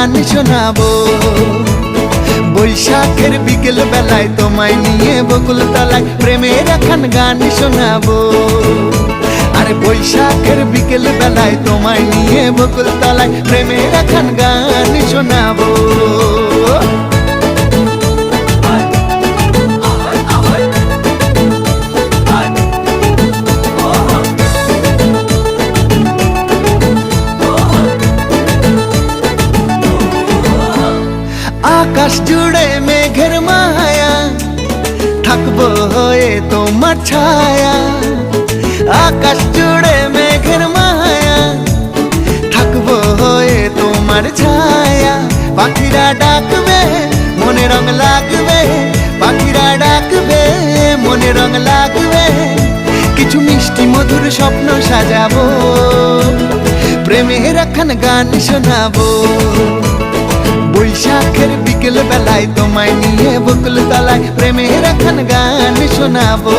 গান শোনাবো। বৈশাখের বিকেল বেলায় তোমায় নিয়ে বকুল তলায় প্রেমের একখান গান শোনাবো। আরে বৈশাখের বিকেল বেলায় তোমায় নিয়ে বকুল তলায় প্রেমের একখান গান শোনাবো। আকাশ জুড়ে মেঘের মায়া, থাকবো হয়ে তোমার ছায়া। আকাশ জুড়ে মেঘের মায়া, থাকবো হয়ে তোমার ছায়া। পাখিরা ডাকবে মনে রং লাগবে, পাখিরা ডাকবে মনে রং লাগবে। কিছু মিষ্টি মধুর স্বপ্ন সাজাবো, প্রেমের একখান গান শোনাবো। বৈশাখের বিকেল বেলায় তোমায় নিয়ে বকুল তলায় প্রেমের একখান গান শোনাবো।